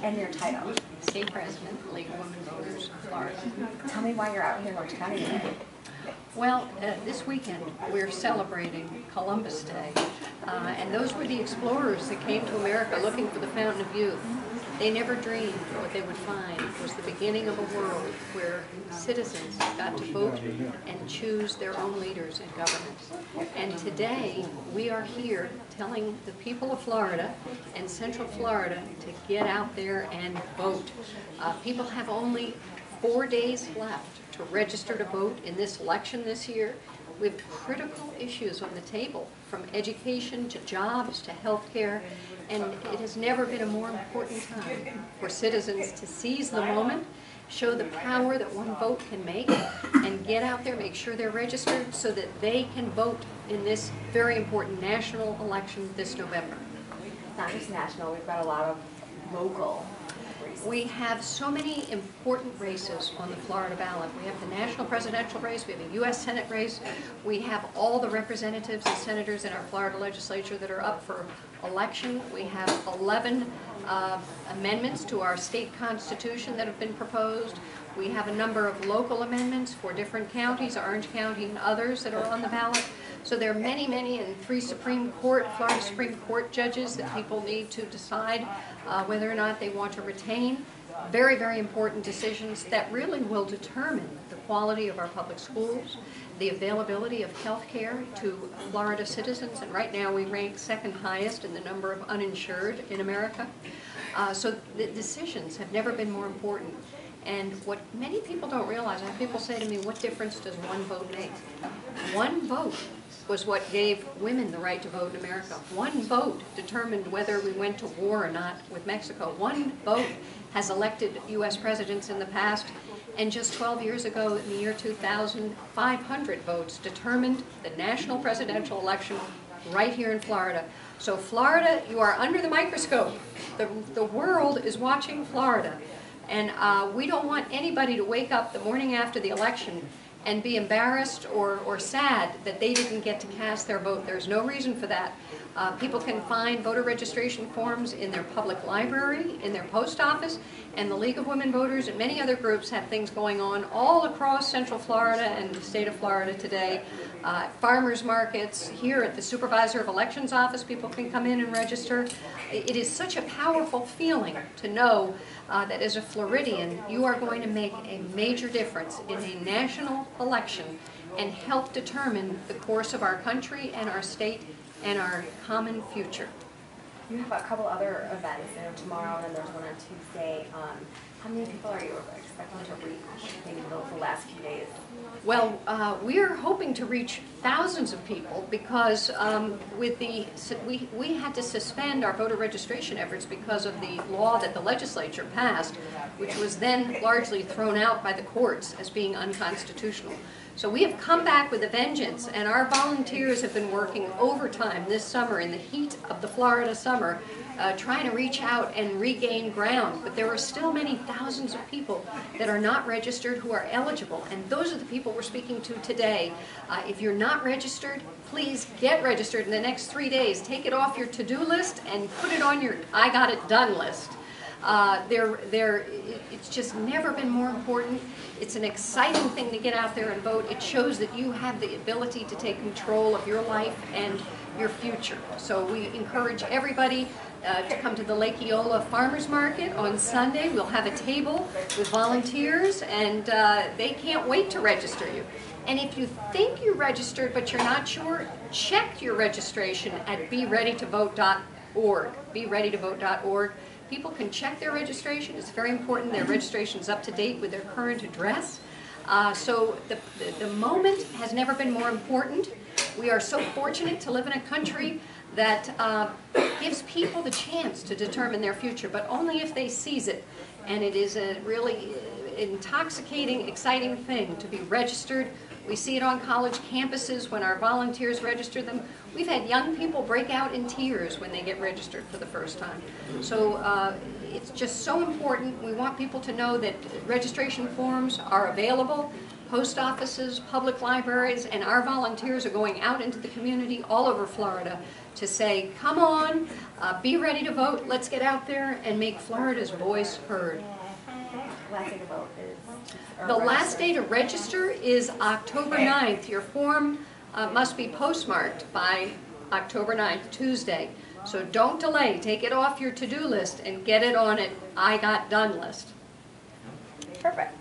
And your title? State President, League of Women Voters of Florida. Tell me why you're out here in Orange County today. Well, this weekend we're celebrating Columbus Day, and those were the explorers that came to America looking for the Fountain of Youth. They never dreamed what they would find was the beginning of a world where citizens got to vote and choose their own leaders in government. And today we are here telling the people of Florida and Central Florida to get out there and vote. People have only 4 days left to register to vote in this election this year. We have critical issues on the table, from education to jobs to health care, and it has never been a more important time for citizens to seize the moment, show the power that one vote can make, and get out there, make sure they're registered so that they can vote in this very important national election this November. It's not just national, we've got a lot of local. We have so many important races on the Florida ballot. We have the national presidential race, we have a U.S. Senate race, we have all the representatives and senators in our Florida legislature that are up for election. We have 11 amendments to our state constitution that have been proposed. We have a number of local amendments for different counties, Orange County and others, that are on the ballot. So there are many, many, and 3 Florida Supreme Court judges that people need to decide whether or not they want to retain. Very, very important decisions that really will determine the quality of our public schools, the availability of health care to Florida citizens, and right now we rank 2nd highest in the number of uninsured in America. So the decisions have never been more important. And what many people don't realize, I have people say to me, what difference does one vote make? One vote was what gave women the right to vote in America. One vote determined whether we went to war or not with Mexico. One vote has elected U.S. presidents in the past, and just 12 years ago, in the year 2000, 500 votes determined the national presidential election right here in Florida. So Florida, you are under the microscope. The world is watching Florida. And we don't want anybody to wake up the morning after the election and be embarrassed or sad that they didn't get to cast their vote. There's no reason for that. People can find voter registration forms in their public library, in their post office, and the League of Women Voters and many other groups have things going on all across Central Florida and the state of Florida today. Farmers markets, here at the Supervisor of Elections office, people can come in and register. It is such a powerful feeling to know that as a Floridian, you are going to make a major difference in a national election and help determine the course of our country and our state and our common future. You have a couple other events, tomorrow, and then there's one on Tuesday. How many people are you expecting to reach maybe the last few days? Well, we are hoping to reach thousands of people because we had to suspend our voter registration efforts because of the law that the legislature passed, which was then largely thrown out by the courts as being unconstitutional. So we have come back with a vengeance, and our volunteers have been working overtime this summer in the heat of the Florida summer, trying to reach out and regain ground. But there are still many thousands of people that are not registered who are eligible, and those are the people we're speaking to today. If you're not registered, please get registered in the next 3 days. Take it off your to-do list and put it on your I got it done list. It's just never been more important. It's an exciting thing to get out there and vote. It shows that you have the ability to take control of your life and your future. So we encourage everybody to come to the Lake Eola Farmers Market on Sunday. We'll have a table with volunteers, and they can't wait to register you. And if you think you're registered but you're not sure, check your registration at bereadytovote.org. bereadytovote.org. People can check their registration. It's very important their registration is up to date with their current address. So the moment has never been more important. We are so fortunate to live in a country that gives people the chance to determine their future, but only if they seize it. And it is a really intoxicating, exciting thing to be registered. We see it on college campuses when our volunteers register them. We've had young people break out in tears when they get registered for the first time. So it's just so important. We want people to know that registration forms are available. Post offices, public libraries, and our volunteers are going out into the community all over Florida to say, come on, be ready to vote, let's get out there and make Florida's voice heard. Last day to vote is? or The last register? day to register is October 9th. Your form must be postmarked by October 9th, Tuesday. So don't delay. Take it off your to-do list and get it on it I got done list. Perfect.